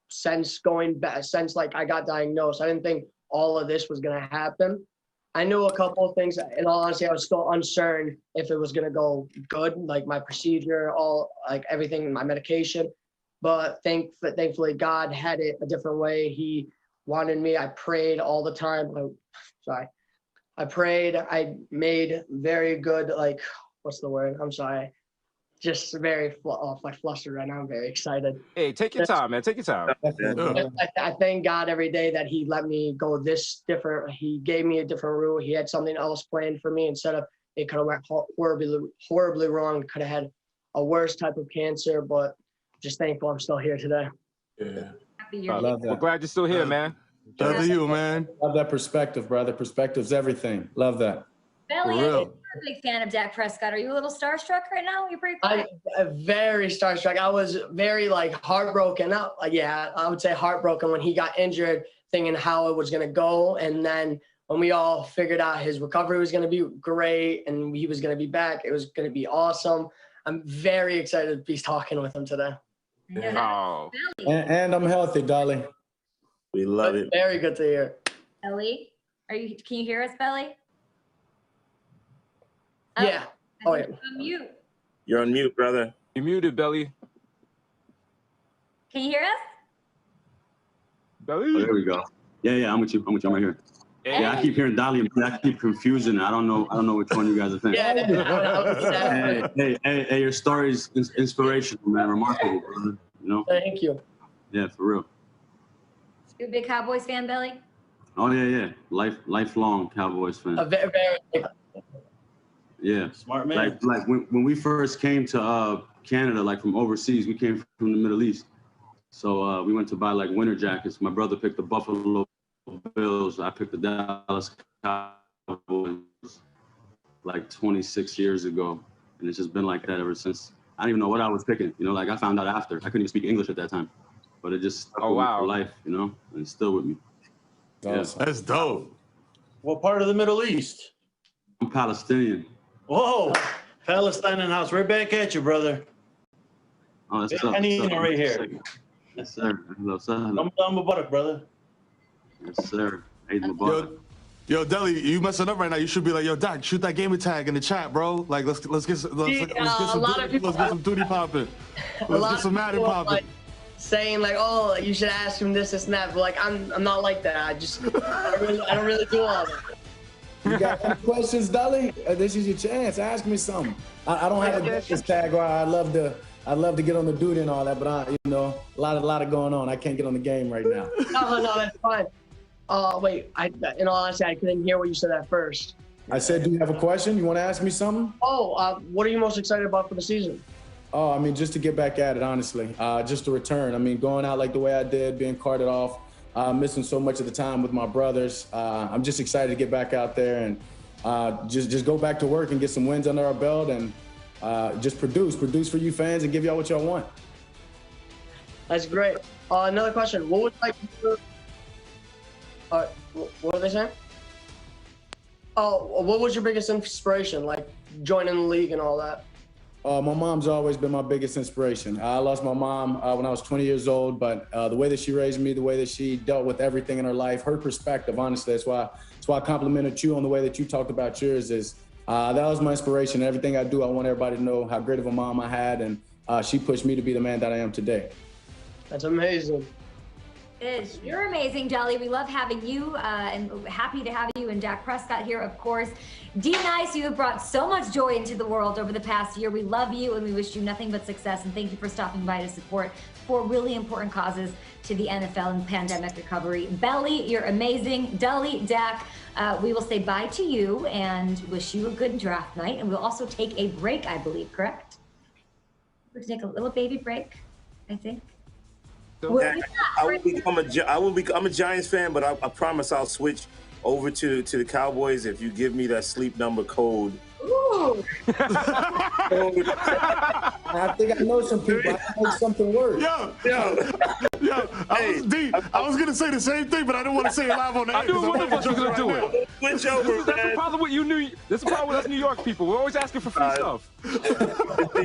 since like I got diagnosed, I didn't think all of this was gonna happen. I knew a couple of things. In all honesty, I was still uncertain if it was gonna go good, like my procedure, everything, my medication. But thankfully, God had it a different way. He wanted me. I prayed all the time. I prayed. I made very good, what's the word? I'm sorry. Just very flustered right now. I'm very excited. Hey, take your time, man. Take your time. I thank God every day that he let me go this different. He gave me a different route. He had something else planned for me instead of it could have went horribly wrong. Could have had a worse type of cancer, but just thankful I'm still here today. Yeah. I love that. We're glad you're still here, man. Shout out to you, man. Love that perspective, brother. Perspective's everything. Love that. Belly, For real. you're a big fan of Dak Prescott. Are you a little starstruck right now? You're pretty quiet. I'm very starstruck. I was very heartbroken. I would say heartbroken when he got injured, thinking how it was going to go. And then when we all figured out his recovery was going to be great and he was going to be back, it was going to be awesome. I'm very excited to be talking with him today. Oh. And I'm healthy, Dolly. We love it. Very good to hear. Belly, can you hear us, Belly? Yeah. Oh, yeah. On mute. You're on mute, brother. You're muted, Belly. Can you hear us? Belly. Oh, there we go. Yeah, I'm with you. I'm right here. Yeah, I keep hearing Dolly and I keep confusing. I don't know which one you guys are thinking. Hey, your story's inspirational, man. Remarkable, brother. You know? Thank you. Yeah, for real. You a big Cowboys fan, Belly? Oh yeah. Lifelong Cowboys fan. Very. Yeah. Smart man. Like when we first came to Canada, like from overseas, we came from the Middle East. So we went to buy winter jackets. My brother picked the Buffalo Bills. I picked the Dallas Cowboys 26 years ago. And it's just been like that ever since. I didn't even know what I was picking. I found out after. I couldn't even speak English at that time. But it just stuck with me for life, and it's still with me. Awesome. Yeah. That's dope. What part of the Middle East? I'm Palestinian. Whoa, Palestine in house. Right back at you, brother. Oh, that's up. Right here. Yes, sir. Hello, sir. I'm Mubarak, brother. Yes, sir. Eid Mubarak. Yo, Deli, you messing up right now. You should be like, yo, Doc, shoot that gamer tag in the chat, bro. Let's get some duty popping. Let's get some Madden popping. Saying oh, you should ask him this and that, but I'm not like that. I don't really do all that. You got any questions, Dolly? This is your chance. Ask me something. I don't have a business tag, or I'd love to get on the duty and all that, but a lot of going on. I can't get on the game right now. No, that's fine. Wait, in all honesty, I couldn't hear what you said at first. I said, do you have a question? You want to ask me something? What are you most excited about for the season? Oh, just to get back at it, honestly. Just to return. Going out like the way I did, being carted off, missing so much of the time with my brothers. I'm just excited to get back out there and just go back to work and get some wins under our belt and just produce for you fans and give y'all what y'all want. That's great. Another question. What was like? What are they saying? Oh, what was your biggest inspiration, like joining the league and all that? My mom's always been my biggest inspiration. I lost my mom when I was 20 years old, but the way that she raised me, the way that she dealt with everything in her life, her perspective, honestly, that's why I complimented you on the way that you talked about yours. Is that was my inspiration. Everything I do, I want everybody to know how great of a mom I had, and she pushed me to be the man that I am today. That's amazing. It is. You're amazing, Deli. We love having you and happy to have you and Dak Prescott here, of course. D Nice, you have brought so much joy into the world over the past year. We love you and we wish you nothing but success. And thank you for stopping by to support 4 really important causes to the NFL and pandemic recovery. Belly, you're amazing. Deli, Dak, we will say bye to you and wish you a good draft night. And we'll also take a break, I believe, correct? We'll take a little baby break, I think. I'm a Giants fan, but I promise I'll switch over to the Cowboys if you give me that sleep number code. Ooh. I think I know some people. I know something worse. I was gonna say the same thing, but I didn't want to say it live on the air. I knew one of us was gonna do it. Switch over, That's the problem with you. That's the problem with us New York people. We're always asking for free stuff.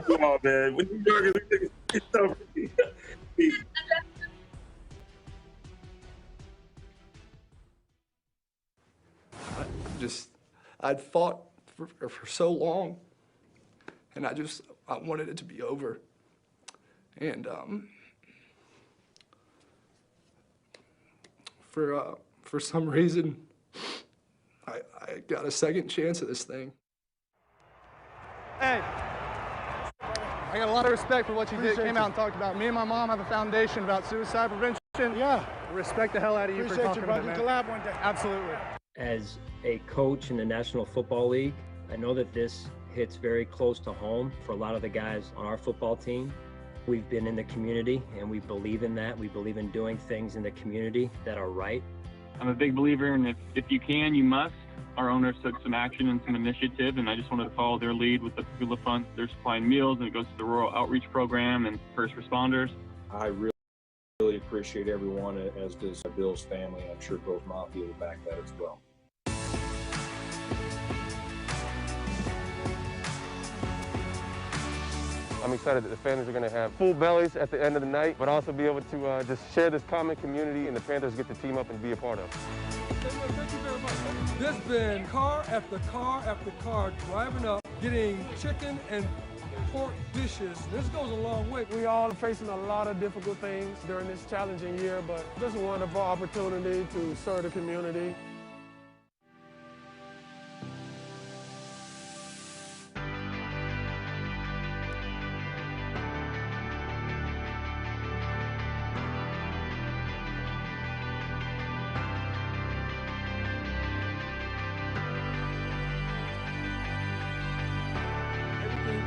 Come on, man. With New Yorkers, we think it's so free. I'd fought for so long, and I wanted it to be over. And for some reason, I got a second chance at this thing. Hey, I got a lot of respect for what you did. Came out and talked about. Me and my mom have a foundation about suicide prevention. Yeah. Respect the hell out of you for talking about it, man. Collab one day. Absolutely. As a coach in the National Football League, I know that this hits very close to home for a lot of the guys on our football team. We've been in the community and we believe in that. We believe in doing things in the community that are right. I'm a big believer in if you can, you must. Our owners took some action and some initiative, and I just wanted to follow their lead with the Gula Fund. They're supplying meals, and it goes to the Rural Outreach Program and first responders. I really appreciate everyone, as does Bill's family. I'm sure Bills Mafia will back that as well. I'm excited that the families are going to have full bellies at the end of the night, but also be able to just share this common community and the Panthers get to team up and be a part of. Thank you very much. There's been car after car after car driving up, getting chicken and pork dishes. This goes a long way. We all are facing a lot of difficult things during this challenging year, but this is a wonderful opportunity to serve the community.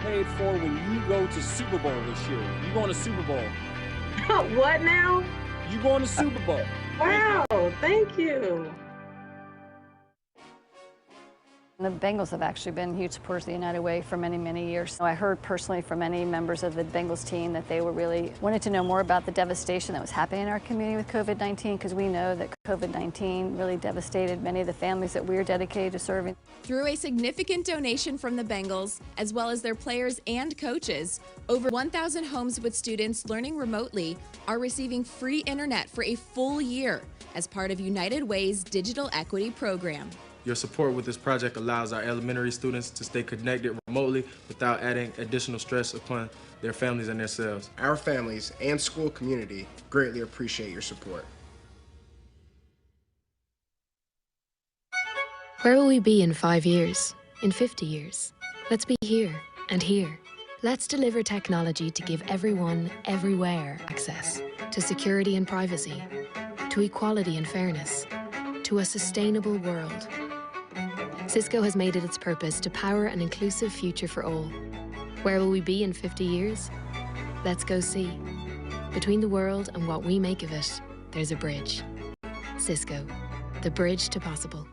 Paid for when you go to Super Bowl this year. You going to Super Bowl? What now? You going to Super Bowl? Wow, thank you. The Bengals have actually been huge supporters of the United Way for many, many years. I heard personally from many members of the Bengals team that they were really wanted to know more about the devastation that was happening in our community with COVID-19, because we know that COVID-19 really devastated many of the families that we're dedicated to serving. Through a significant donation from the Bengals, as well as their players and coaches, over 1,000 homes with students learning remotely are receiving free internet for a full year as part of United Way's Digital Equity Program. Your support with this project allows our elementary students to stay connected remotely without adding additional stress upon their families and themselves. Our families and school community greatly appreciate your support. Where will we be in 5 years? In 50 years? Let's be here and here. Let's deliver technology to give everyone, everywhere, access to security and privacy, to equality and fairness, to a sustainable world. Cisco has made it its purpose to power an inclusive future for all. Where will we be in 50 years? Let's go see. Between the world and what we make of it, there's a bridge. Cisco, the bridge to possible.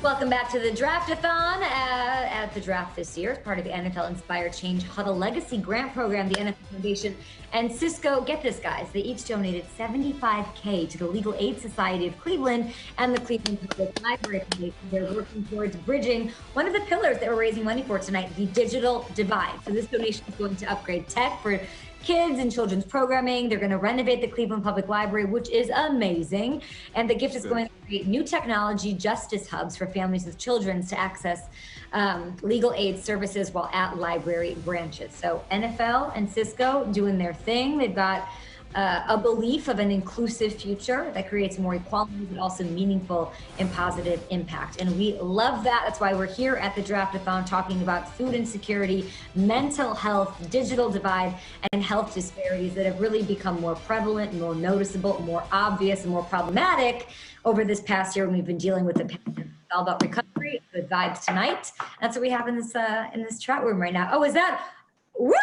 Welcome back to the Draft-a-thon at the draft this year as part of the NFL Inspire Change Huddle Legacy Grant Program, the NFL Foundation, and Cisco. Get this, guys. They each donated $75K to the Legal Aid Society of Cleveland and the Cleveland Public Library Foundation. They're working towards bridging one of the pillars that we're raising money for tonight, the digital divide. So this donation is going to upgrade tech for kids and children's programming. They're going to renovate the Cleveland Public Library, which is amazing. And the gift is going to create new technology justice hubs for families with children to access legal aid services while at library branches. So NFL and Cisco doing their thing. They've got a belief of an inclusive future that creates more equality, but also meaningful and positive impact. And we love that. That's why we're here at the Draft-a-thon talking about food insecurity, mental health, digital divide, and health disparities that have really become more prevalent, more noticeable, more obvious, and more problematic over this past year when we've been dealing with the pandemic. It's all about recovery, good vibes tonight. That's what we have in this chat room right now. Oh, is that? Woo!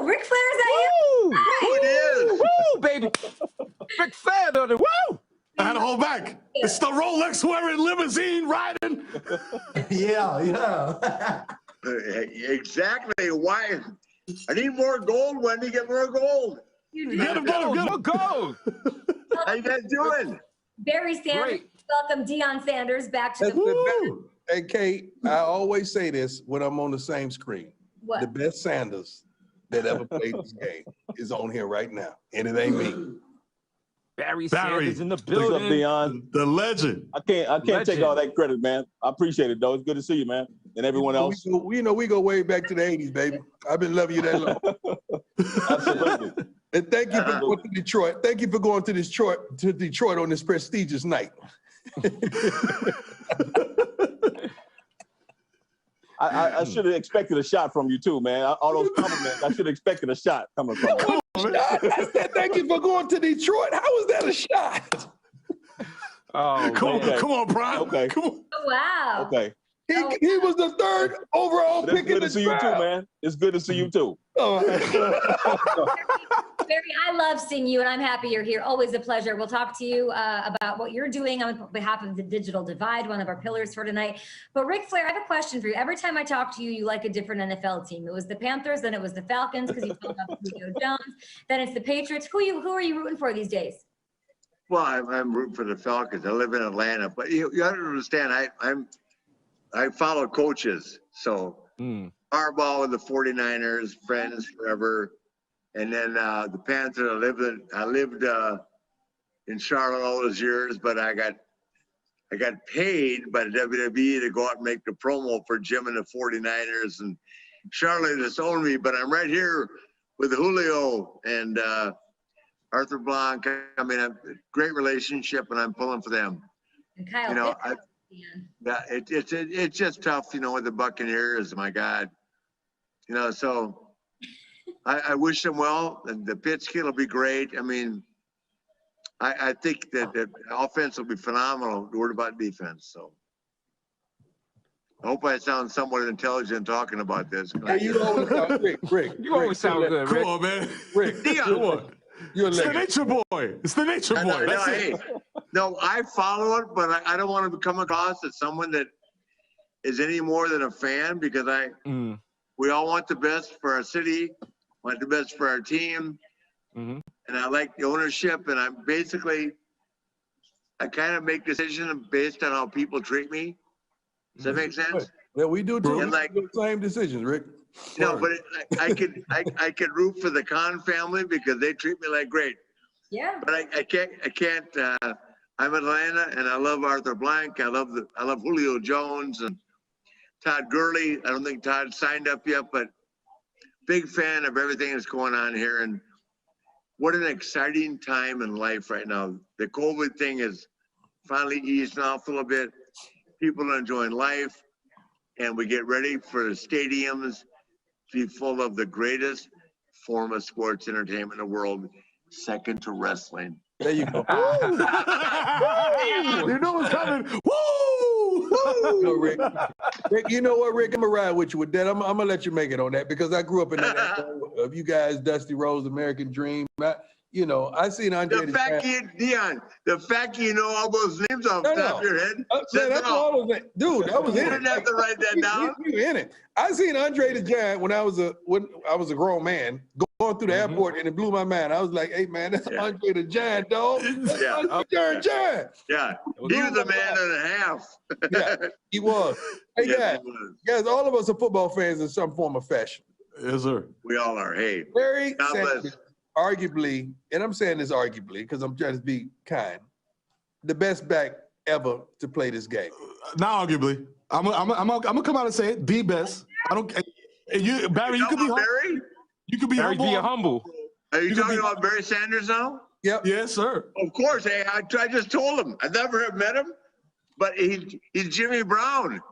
Ric Flair, is that you? It is. Woo, baby. Ric Flair, woo! I had to hold back. It's the Rolex wearing, limousine riding. Yeah. Exactly. Why? I need more gold. When do you get more gold? Get him, more gold. How you guys doing? Barry Sanders. Great. Welcome Deion Sanders back to That's the the Hey, Kate, I always say this when I'm on the same screen. What? The best Sanders that ever played this game is on here right now, and it ain't me. Barry Sanders in the building. What's up, Deion? The legend. I can't take all that credit, man. I appreciate it, though. It's good to see you, man, and everyone else. We go way back to the 80s, baby. I've been loving you that long. Absolutely. And thank you for going to Detroit. Thank you for going to Detroit on this prestigious night. I should have expected a shot from you too, man. All those compliments, I should have expected a shot coming from you. I said thank you for going to Detroit. How was that a shot? Oh, come on, Brian. Okay. Come on. Oh, wow. Okay. He was the third overall It's pick in good the to see you too, man. It's good to see you too. Barry, I love seeing you, and I'm happy you're here. Always a pleasure. We'll talk to you about what you're doing on behalf of the digital divide, one of our pillars for tonight. But Ric Flair, I have a question for you. Every time I talk to you, you like a different NFL team. It was the Panthers, then it was the Falcons because you talked about Julio Jones. Then it's the Patriots. Who are you rooting for these days? Well, I'm rooting for the Falcons. I live in Atlanta, but you have to understand, I follow coaches. So Harbaugh with the 49ers, friends forever. And then the Panthers, I lived in Charlotte all those years, but I got paid by the WWE to go out and make the promo for Jim and the 49ers. And Charlotte just owned me, but I'm right here with Julio and Arthur Blanc. I mean, a great relationship, and I'm pulling for them. And Kyle, you know, it's just tough, you know, with the Buccaneers. My God, you know. So I wish them well, and the pitch kid will be great. I mean, I think that the offense will be phenomenal. Word about defense. So I hope I sound somewhat intelligent talking about this. Hey, you always sound, Rick. You always sound good, Rick. Come on, man. Rick, Come on. It's the nature boy. It's the nature boy. That's it. No, I follow it, but I don't want to come across as someone that is any more than a fan, because we all want the best for our city, want the best for our team, and I like the ownership, and I kind of make decisions based on how people treat me. Does that make sense? Yeah, we do too. And like the same decisions, Rick. No, but I could root for the Khan family because they treat me like great. Yeah. But I can't. I'm in Atlanta, and I love Arthur Blank. I love Julio Jones and Todd Gurley. I don't think Todd signed up yet, but big fan of everything that's going on here. And what an exciting time in life right now. The COVID thing is finally easing off a little bit. People are enjoying life, and we get ready for the stadiums to be full of the greatest form of sports entertainment in the world, second to wrestling. There you go. You know what's coming. Woo! No, Rick, you know what, Rick? I'm gonna ride with you with that. I'm gonna let you make it on that because I grew up in that era of you guys, Dusty Rhodes, American Dream. you know, I seen Andre The fact you know all those names off the top of your head. Man, that's all of it. Dude, that was You in it. didn't have to write that down. You in it. I seen Andre the Giant when I was a grown man going through the airport, and it blew my mind. I was like, hey man, that's Andre the Giant, dog. That's Andre the Giant. Yeah. He was a man and a half. Yeah, he was. Hey Yes, guys, all of us are football fans in some form or fashion. Yes, sir. We all are. Hey. Barry God bless. Sanders, arguably, and I'm saying this arguably because I'm trying to be kind, the best back ever to play this game. Not arguably. I'm gonna come out and say it. The best. I don't. You, Barry, you could be humble. Barry? You could be Barry, humble. be humble. Are you talking about Barry Sanders now? Yep. Yes, sir. Of course. Hey, I just told him. I never have met him, but he's Jimmy Brown.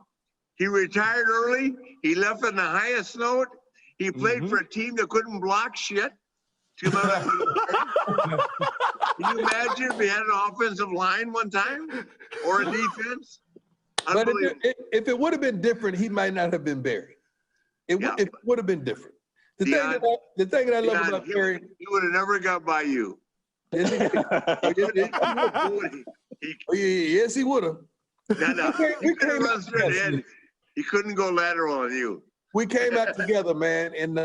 He retired early. He left on the highest note. He played for a team that couldn't block shit. Can you imagine if he had an offensive line one time or a defense? But if it would have been different, he might not have been Barry. It would have been different. The thing that I love about Barry, he would have never got by you. Yes, he would have. No. He couldn't go lateral on you. We came out together, man, and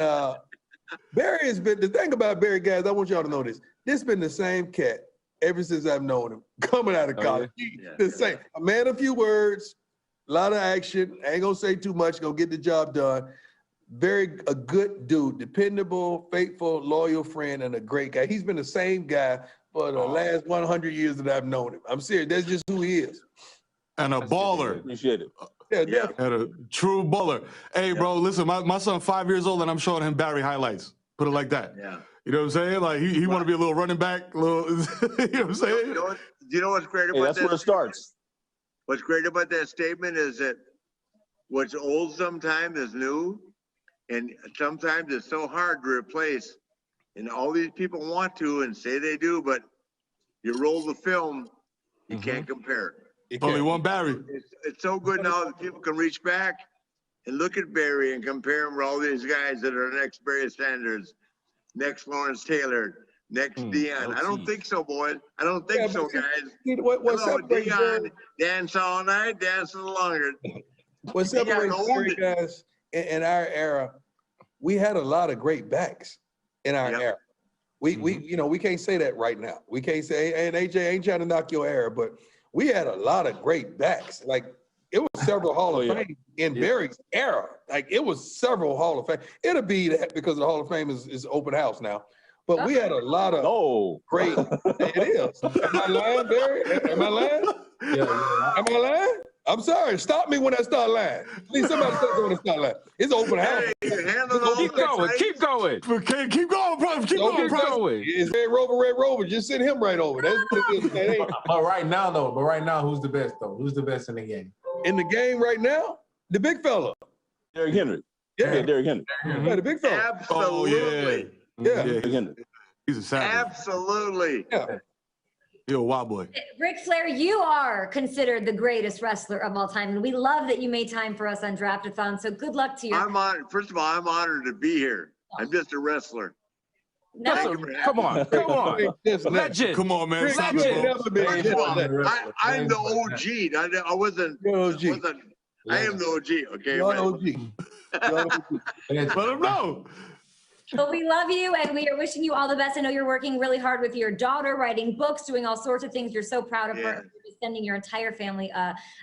Barry has been, the thing about Barry, guys, I want y'all to know this. This has been the same cat ever since I've known him, coming out of college. The same. A man of few words, a lot of action, ain't gonna say too much, gonna get the job done. A good dude, dependable, faithful, loyal friend, and a great guy. He's been the same guy for the last 100 years that I've known him. I'm serious, that's just who he is. And a baller. Appreciate it. Yeah. And a true baller. Hey, bro, listen, my son 5 years old and I'm showing him Barry highlights. Put it like that. Yeah. You know what I'm saying? Like he want to be a little running back, little. You know what I'm saying? Do you know what's great about That's that? where it starts. What's great about that statement is that what's old sometimes is new, and sometimes it's so hard to replace. And all these people want to and say they do, but you roll the film, you can't compare it. Only one Barry. It's so good now that people can reach back and look at Barry and compare him with all these guys that are next Barry Sanders, next Lawrence Taylor, next Deion. I don't think so, boys. I don't think so, guys. What's Hello, up, Barry? Deion, dance all night, dance a little longer. What's up, Barry, guys? In our era, we had a lot of great backs in our era. We can't say that right now. We can't say, and AJ ain't trying to knock your era, but we had a lot of great backs. Like it was several Hall of Fame in Barry's era. Like it was several Hall of Fame. It'll be that because the Hall of Fame is open house now. But we had a lot of great. It is. Am I lying, Barry? Am I lying? Am I lying? I'm sorry. Stop me when I start lying. Please, somebody stop me when I start lying. It's open house. Keep going. Keep going. Keep going, bro. Keep going. It's Red Rover. Just send him right over. That's what it is. But right now, who's the best though? Who's the best in the game? In the game right now, the big fella. Derrick Henry. Yeah, Derrick Henry. Yeah, the big fella. Absolutely. Yeah. Derrick Henry. He's a savage. Absolutely. Yeah. You're a wild boy. Ric Flair, you are considered the greatest wrestler of all time, and we love that you made time for us on Draftathon. So good luck to you. First of all, I'm honored to be here. I'm just a wrestler. No. Come on. Legend. Come on, man. Legend. I'm the OG. I wasn't. I am the OG. Okay. You're OG. Let him know. But we love you and we are wishing you all the best. I know you're working really hard with your daughter, writing books, doing all sorts of things. You're so proud of her. You're sending your entire family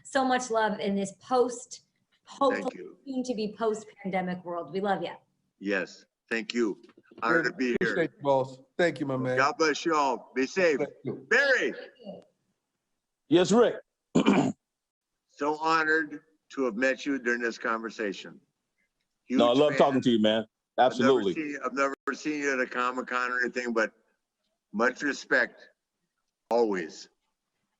so much love in this hopefully soon to be post-pandemic world. We love you. Yes. Thank you. Honored to be here. Appreciate you, boss. Thank you, my man. God bless you all. Be safe. Barry. Yes, Rick. So honored to have met you during this conversation. I love talking to you, man. Absolutely. I've never seen you at a Comic-Con or anything, but much respect. Always.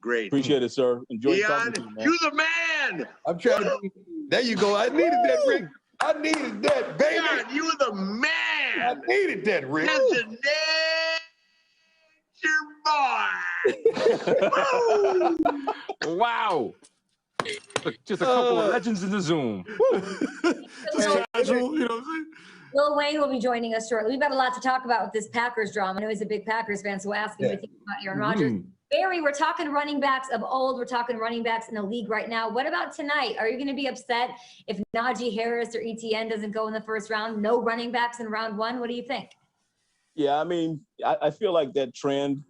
Great. Appreciate it, sir. Enjoy talking Deion, to you, man. you the man. I'm trying to. There you go. I needed that, Rick. I needed that, baby. Deion, you the man. I needed that, Rick. That's a nature boy. Wow. Just a couple of legends in the Zoom. Just casual, you know what I'm saying? Lil Wayne will be joining us shortly. We've got a lot to talk about with this Packers drama. I know he's a big Packers fan, so we'll ask him what he thinks about Aaron Rodgers. Barry, we're talking running backs of old. We're talking running backs in the league right now. What about tonight? Are you going to be upset if Najee Harris or ETN doesn't go in the first round? No running backs in round one? What do you think? Yeah, I mean, I feel like that trend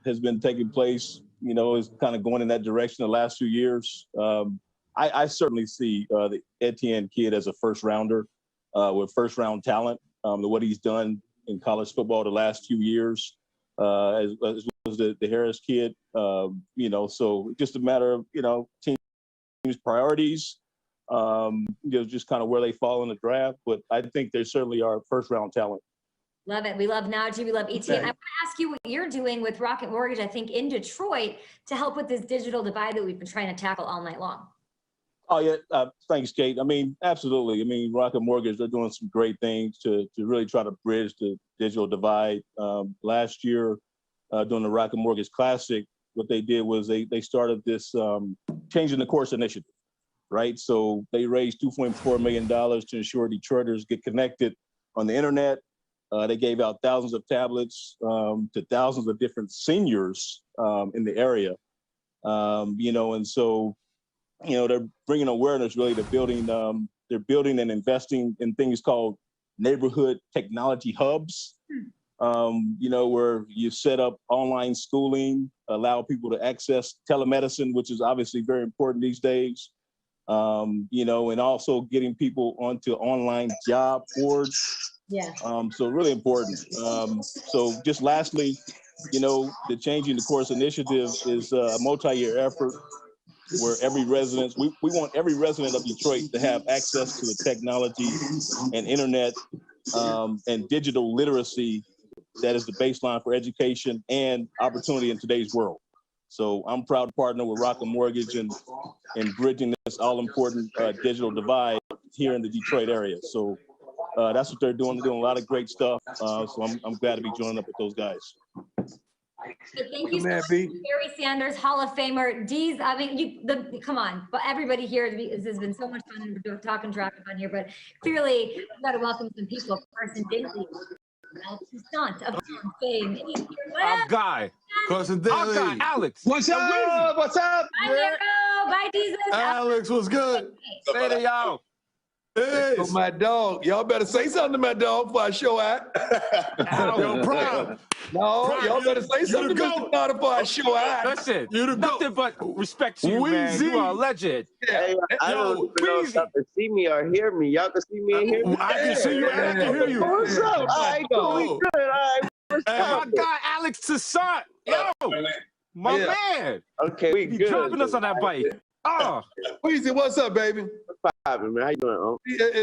has been taking place, you know, is kind of going in that direction the last few years. I certainly see the Etienne kid as a first rounder with first round talent. What he's done in college football the last few years, as well as the Harris kid, you know, so just a matter of, you know, teams' priorities, you know, just kind of where they fall in the draft. But I think they certainly are first round talent. Love it. We love Najee. We love ETN. I want to ask you what you're doing with Rocket Mortgage, I think, in Detroit to help with this digital divide that we've been trying to tackle all night long. Oh, yeah. Thanks, Kate. I mean, absolutely. I mean, Rocket Mortgage, they're doing some great things to really try to bridge the digital divide. Last year, during the Rocket Mortgage Classic, what they did was they started this Changing the Course initiative, right? So they raised $2.4 million to ensure Detroiters get connected on the internet. They gave out thousands of tablets to thousands of different seniors in the area, you know, and so, you know, they're bringing awareness really to building, they're building and investing in things called neighborhood technology hubs, you know, where you set up online schooling, allow people to access telemedicine, which is obviously very important these days, you know, and also getting people onto online job boards. Yeah. So really important. So just lastly, you know, the Changing the Course initiative is a multi-year effort where every resident, we want every resident of Detroit to have access to the technology and internet and digital literacy that is the baseline for education and opportunity in today's world. So I'm proud to partner with Rocket Mortgage in bridging this all-important digital divide here in the Detroit area. So that's what they're doing. They're doing a lot of great stuff. So I'm glad to be joining up with those guys. So thank you so much, Barry Sanders, Hall of Famer. Deez, I mean, come on, but everybody here, this has been so much fun talking track on here, but clearly we've got to welcome some people. Carson Daly, Alex Toussaint of fame. Our guy. Carson Daly. Our guy, Alex. What's up? What's up? Bye, Nero. Bye, Jesus. Alex, what's good? Say to y'all. Hey, so my dog, y'all better say something to my dog before I show out. Yo, Prime. No, y'all better say something to Mr. Nada before I show out. Listen, nothing but respect to you, man. You are a legend. Hey, I don't even know if y'all can see me or hear me. Y'all can see me and hear me? I can see you and I can hear you. What's up? All right, cool. We good. All right. What's up? My guy, Alex Toussaint. Yo, my man. Okay, we He good. driving us on that bike. Oh, Weezy, what's up, baby? What's poppin', man? How you doing?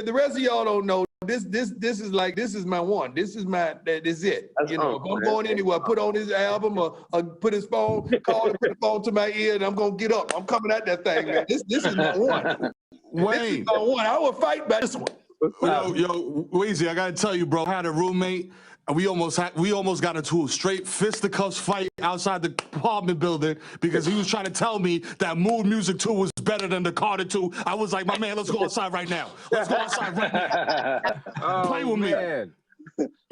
The rest of y'all don't know. This is my one. This is it. That's you know, if I'm going anywhere, put on his album or put his phone, call and put the phone to my ear, and I'm gonna get up. I'm coming at that thing, man. This is my one. Wayne. This is my one. I would fight by this one. Yo, Weezy, I gotta tell you, bro. I had a roommate. We almost got into a straight fisticuffs fight outside the apartment building because he was trying to tell me that Mood Music 2 was better than the Carter 2. I was like, my man, let's go outside right now. Let's go outside right now. Play with me.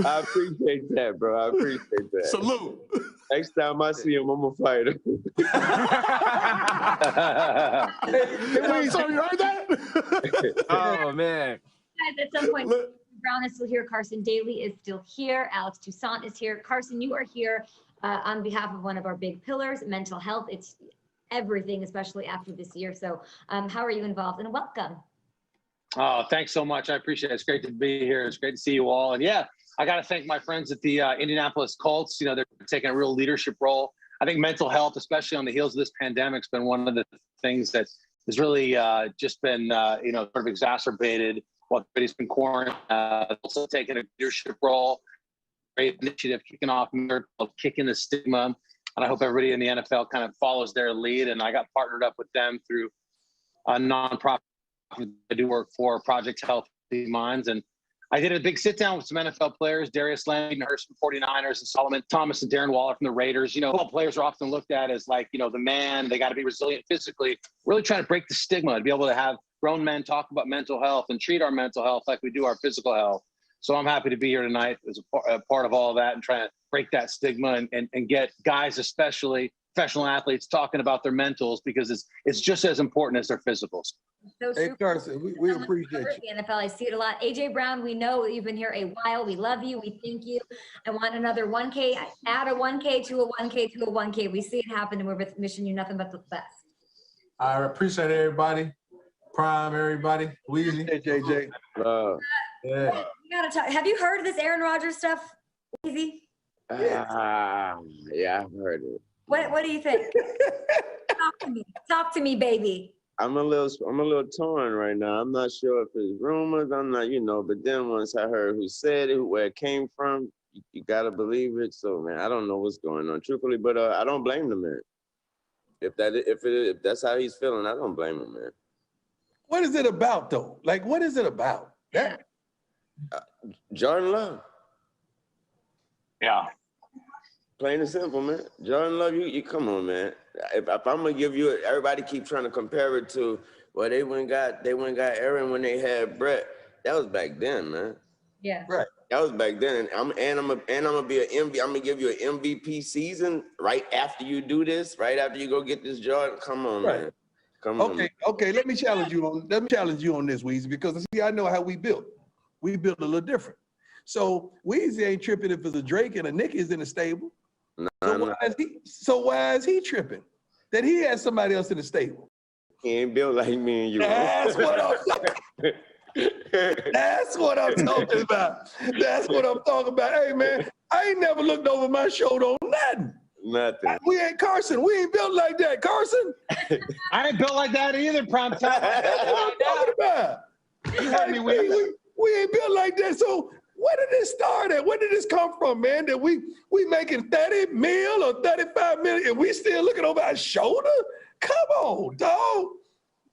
I appreciate that, bro. I appreciate that. Salute. Next time I see him, I'm gonna fight him. Hey, so you heard that? Oh man. Guys, at some point, Brown is still here. Carson Daly is still here. Alex Toussaint is here. Carson, you are here on behalf of one of our big pillars, mental health. It's everything, especially after this year. So how are you involved? And welcome. Oh, thanks so much. I appreciate it. It's great to be here. It's great to see you all. And yeah, I got to thank my friends at the Indianapolis Colts. You know, they're taking a real leadership role. I think mental health, especially on the heels of this pandemic, has been one of the things that has really just been, you know, sort of exacerbated while everybody's been quarantined. Also taking a leadership role. Great initiative kicking off, kicking the stigma. And I hope everybody in the NFL kind of follows their lead. And I got partnered up with them through a nonprofit I do work for, Project Healthy Minds. And I did a big sit down with some NFL players, Darius Leonard from 49ers and Solomon Thomas and Darren Waller from the Raiders. You know, football players are often looked at as like, you know, the man, they got to be resilient physically, really trying to break the stigma to be able to have grown men talk about mental health and treat our mental health like we do our physical health. So I'm happy to be here tonight as a part of all of that and trying to break that stigma and get guys, especially professional athletes, talking about their mentals, because it's just as important as their physicals. So hey, Carson, we appreciate you. The NFL, I see it a lot. AJ Brown, we know that you've been here a while. We love you. We thank you. I want another 1K, add a 1K to a 1K to a 1K. We see it happen, and we're wishing you nothing but the best. I appreciate everybody. Prime, everybody. Weezy. Hey, JJ. Yeah. You gotta talk. Have you heard of this Aaron Rodgers stuff, Weezy? Yeah, I've heard it. What do you think? Talk to me, baby. I'm a little torn right now. I'm not sure if it's rumors. I'm not, but then once I heard who said it, where it came from, you gotta believe it. So man, I don't know what's going on, truthfully, but I don't blame the man. If that's how he's feeling, I don't blame him, man. What is it about though? Like, what is it about? Jordan Love. Yeah. Plain and simple, man. Jordan Love, you come on, man. If I'm gonna give you everybody keep trying to compare it to, well, they went got Aaron when they had Brett. That was back then, man. Yeah. Right. That was back then, and I'm gonna be an MVP. I'm gonna give you an MVP season right after you do this, right after you go get this Jordan. Come on, man. Come on. Okay. Let me challenge you on this, Weezy, because see, I know how we built. We built a little different. So Weezy ain't tripping if it's a Drake and a Nick is in the stable. So why is he tripping? That he has somebody else in the stable. He ain't built like me and you. That's what I'm That's what I'm talking about. That's what I'm talking about. Hey man, I ain't never looked over my shoulder on nothing. Nothing. We ain't Carson. We ain't built like that, Carson. I ain't built like that either, prime time. That's what I'm talking about. We ain't built like that. So where did this start at? Where did this come from, man? That we making 30 mil or 35 million and we still looking over our shoulder? Come on, dog.